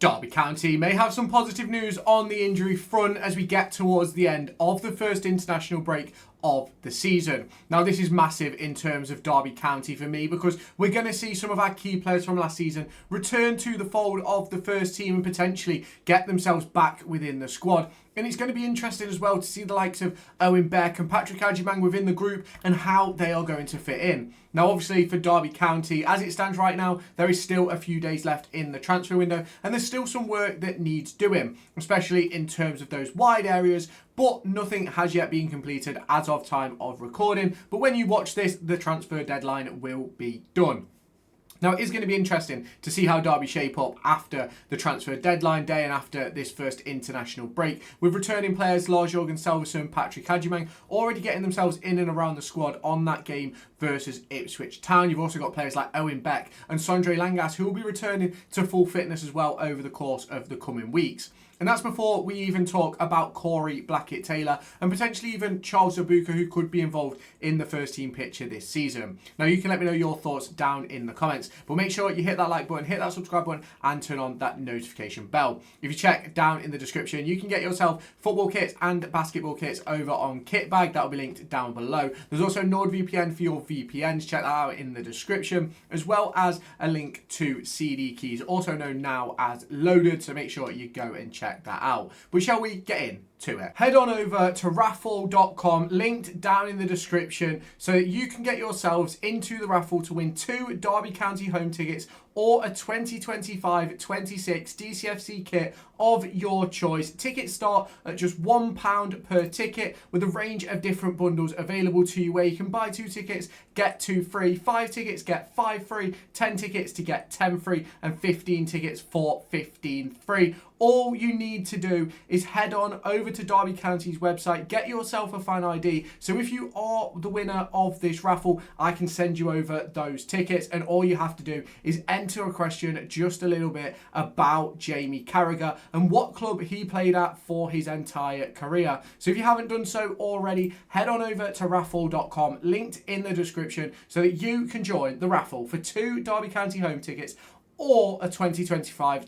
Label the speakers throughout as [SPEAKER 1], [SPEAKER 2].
[SPEAKER 1] Derby County may have some positive news on the injury front as we get towards the end of the first international break of the season. Now, this is massive in terms of Derby County for me because we're going to see some of our key players from last season return to the fold of the first team and potentially get themselves back within the squad. And it's going to be interesting as well to see the likes of Owen, Beck and Agyemang within the group and how they are going to fit in. Now, obviously, for Derby County, as it stands right now, there is still a few days left in the transfer window and there's still some work that needs doing, especially in terms of those wide areas, but nothing has yet been completed as of time of recording. But when you watch this, the transfer deadline will be done. Now, it is going to be interesting to see how Derby shape up after the transfer deadline day and after this first international break, with returning players Lars-Jørgen Salveson, Agyemang already getting themselves in and around the squad on that game versus Ipswich Town. You've also got players like Owen, Beck and Sondre Langas who will be returning to full fitness as well over the course of the coming weeks. And that's before we even talk about Corey Blackett-Taylor and potentially even Charles Ebuka, who could be involved in the first team picture this season. Now, you can let me know your thoughts down in the comments, but make sure you hit that like button, hit that subscribe button and turn on that notification bell. If you check down in the description, you can get yourself football kits and basketball kits over on Kitbag. That will be linked down below. There's also NordVPN for your VPNs. Check that out in the description, as well as a link to CD keys, also known now as Loaded. So make sure you go and check that out. But shall we get into it? Head on over to raffle.com, linked down in the description, so that you can get yourselves into the raffle to win 2 Derby County home tickets or a 2025-26 DCFC kit of your choice. Tickets start at just £1 per ticket, with a range of different bundles available to you where you can buy 2 tickets, get 2 free, 5 tickets, get 5 free, 10 tickets to get 10 free, and 15 tickets for 15 free. All you need to do is head on over to Derby County's website, get yourself a fan ID. So if you are the winner of this raffle, I can send you over those tickets. And all you have to do is enter a question just a little bit about Jamie Carragher and what club he played at for his entire career. So if you haven't done so already, head on over to raffle.com, linked in the description, so that you can join the raffle for 2 Derby County home tickets or a 2025-26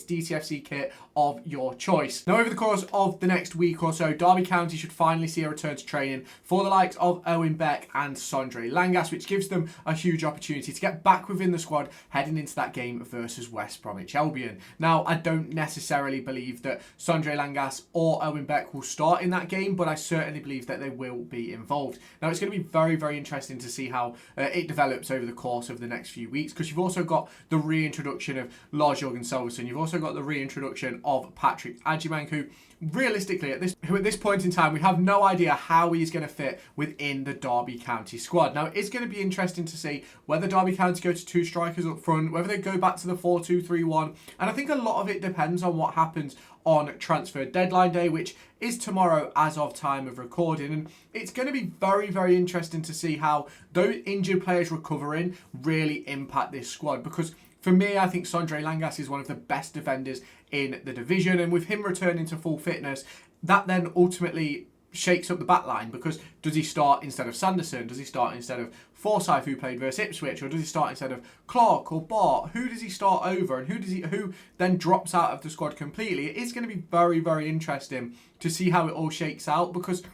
[SPEAKER 1] DCFC kit of your choice. Now, over the course of the next week or so, Derby County should finally see a return to training for the likes of Owen, Beck and Sondre Langas, which gives them a huge opportunity to get back within the squad heading into that game versus West Bromwich Albion. Now, I don't necessarily believe that Sondre Langas or Owen Beck will start in that game, but I certainly believe that they will be involved. Now, it's going to be very, very interesting to see how it develops over the course of the next few weeks, because you've also got the reintroduction of Lars-Jørgen Salveson. You've also got the reintroduction of Agyemang, who realistically at this point in time, we have no idea how he's going to fit within the Derby County squad. Now, it's going to be interesting to see whether Derby County go to 2 strikers up front, whether they go back to the 4-2-3-1, and I think a lot of it depends on what happens on transfer deadline day, which is tomorrow as of time of recording. And it's going to be very, very interesting to see how those injured players recovering really impact this squad, because for me, I think Sondre Langas is one of the best defenders in the division, and with him returning to full fitness, that then ultimately shakes up the back line, because does he start instead of Sanderson? Does he start instead of Forsyth, who played versus Ipswich? Or does he start instead of Clark or Bart? Who does he start over, and who then drops out of the squad completely? It is going to be very, very interesting to see how it all shakes out, because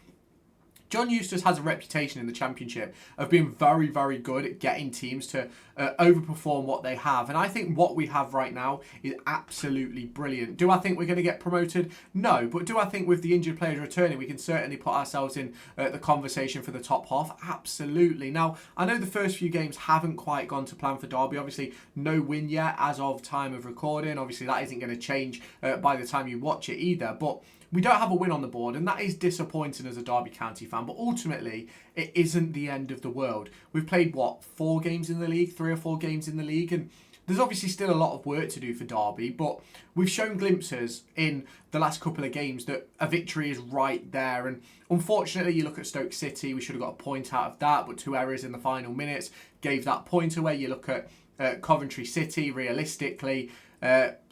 [SPEAKER 1] John Eustace has a reputation in the Championship of being very, very good at getting teams to overperform what they have. And I think what we have right now is absolutely brilliant. Do I think we're going to get promoted? No. But do I think with the injured players returning, we can certainly put ourselves in the conversation for the top half? Absolutely. Now, I know the first few games haven't quite gone to plan for Derby. Obviously, no win yet as of time of recording. Obviously, that isn't going to change by the time you watch it either. But we don't have a win on the board, and that is disappointing as a Derby County fan, but ultimately it isn't the end of the world. We've played, 4 games in the league, 3 or 4 games in the league, and there's obviously still a lot of work to do for Derby, but we've shown glimpses in the last couple of games that a victory is right there. And unfortunately, you look at Stoke City, we should have got a point out of that, but 2 errors in the final minutes gave that point away. You look at Coventry City, realistically,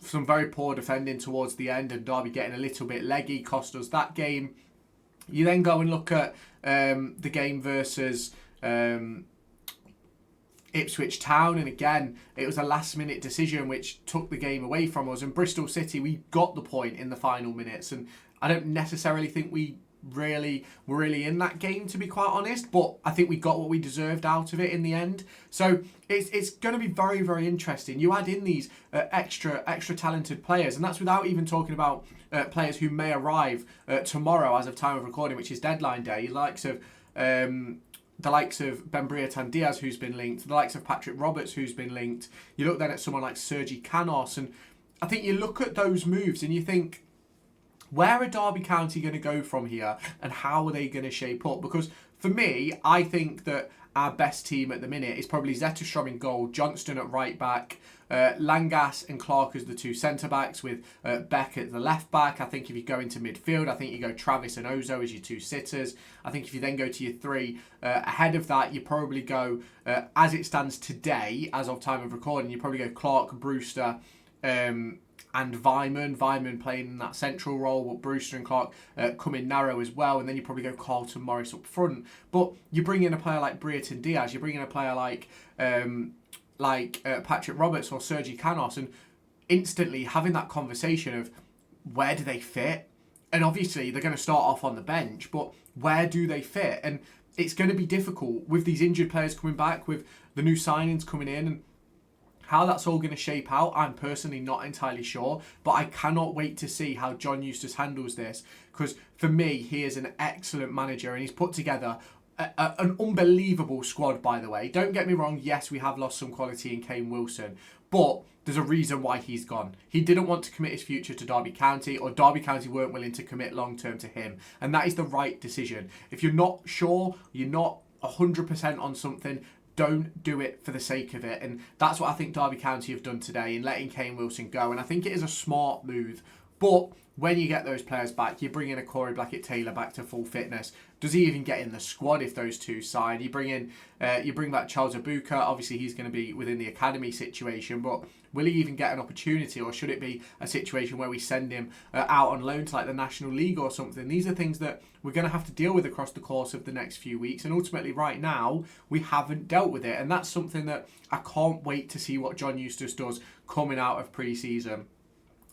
[SPEAKER 1] some very poor defending towards the end, and Derby getting a little bit leggy cost us that game. You then go and look at the game versus Ipswich Town, and again, it was a last-minute decision which took the game away from us. And Bristol City, we got the point in the final minutes, and I don't necessarily think we were really in that game, to be quite honest, but I think we got what we deserved out of it in the end. So it's going to be very, very interesting. You add in these extra talented players, and that's without even talking about players who may arrive tomorrow as of time of recording, which is deadline day. The likes of Ben Briatan-Diaz, who's been linked, the likes of Patrick Roberts, who's been linked. You look then at someone like Sergi Canos, and I think you look at those moves and you think, where are Derby County going to go from here, and how are they going to shape up? Because for me, I think that our best team at the minute is probably Zetterstrom in goal, Johnston at right back, Langas and Clark as the two centre-backs, with Beck at the left-back. I think if you go into midfield, I think you go Travis and Ozo as your two sitters. I think if you then go to your three, ahead of that, you probably go, as it stands today, as of time of recording, you probably go Clark, Brewster, and Vyman playing in that central role, but Brewster and Clark come in narrow as well, and then you probably go Carlton Morris up front. But you bring in a player like Briatan-Diaz, you bring in a player like Patrick Roberts or Sergi Canos, and instantly having that conversation of where do they fit? And obviously they're going to start off on the bench, but where do they fit? And it's going to be difficult with these injured players coming back, with the new signings coming in, and how that's all going to shape out, I'm personally not entirely sure, but I cannot wait to see how John Eustace handles this, because for me, he is an excellent manager, and he's put together an unbelievable squad, by the way. Don't get me wrong, yes, we have lost some quality in Kane Wilson, but there's a reason why he's gone. He didn't want to commit his future to Derby County, or Derby County weren't willing to commit long-term to him, and that is the right decision. If you're not sure, you're not 100% on something, don't do it for the sake of it. And that's what I think Derby County have done today in letting Kane Wilson go. And I think it is a smart move. But when you get those players back, you bring in a Corey Blackett-Taylor back to full fitness. Does he even get in the squad if those two sign? You bring back Charles Ebuka. Obviously, he's going to be within the academy situation, but will he even get an opportunity, or should it be a situation where we send him out on loan to like the National League or something? These are things that we're going to have to deal with across the course of the next few weeks, and ultimately right now we haven't dealt with it, and that's something that I can't wait to see what John Eustace does coming out of pre-season.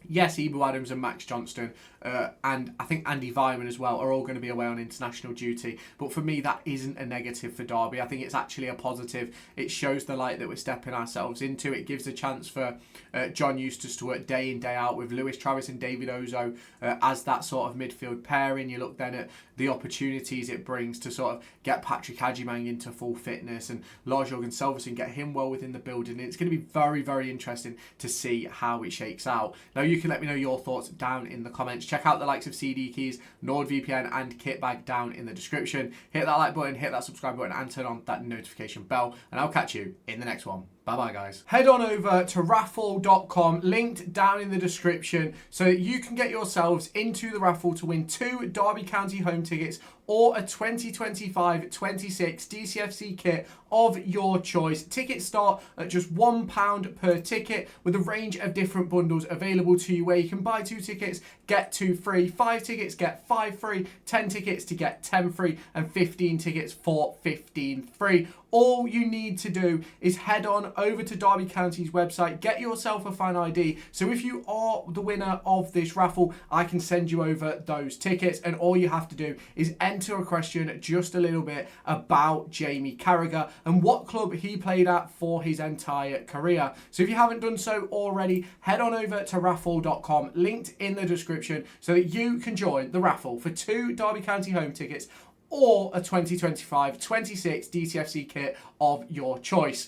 [SPEAKER 1] Yes, Ebu Adams and Max Johnston, and I think Andy Vyman as well, are all going to be away on international duty. But for me, that isn't a negative for Derby. I think it's actually a positive. It shows the light that we're stepping ourselves into. It gives a chance for John Eustace to work day in, day out with Lewis Travis and David Ozo as that sort of midfield pairing. You look then at the opportunities it brings to sort of get Patrick Agyemang into full fitness, and Lars Jørgen Selvesen, get him well within the building. And it's going to be very, very interesting to see how it shakes out. Now, you can let me know your thoughts down in the comments. Check out the likes of CD Keys, NordVPN and Kitbag down in the description. Hit that like button, hit that subscribe button, and turn on that notification bell. And I'll catch you in the next one. Bye-bye, guys. Head on over to raffle.com, linked down in the description, so that you can get yourselves into the raffle to win 2 Derby County home tickets or a 2025-26 DCFC kit of your choice. Tickets start at just £1 per ticket, with a range of different bundles available to you, where you can buy 2 tickets, get 2 free, 5 tickets, get 5 free, 10 tickets to get 10 free, and 15 tickets for 15 free. All you need to do is head on over to Derby County's website, get yourself a fan ID. So if you are the winner of this raffle, I can send you over those tickets, and all you have to do is enter a question just a little bit about Jamie Carragher and what club he played at for his entire career. So if you haven't done so already, head on over to raffle.com, linked in the description, so that you can join the raffle for 2 Derby County home tickets or a 2025-26 DCFC kit of your choice.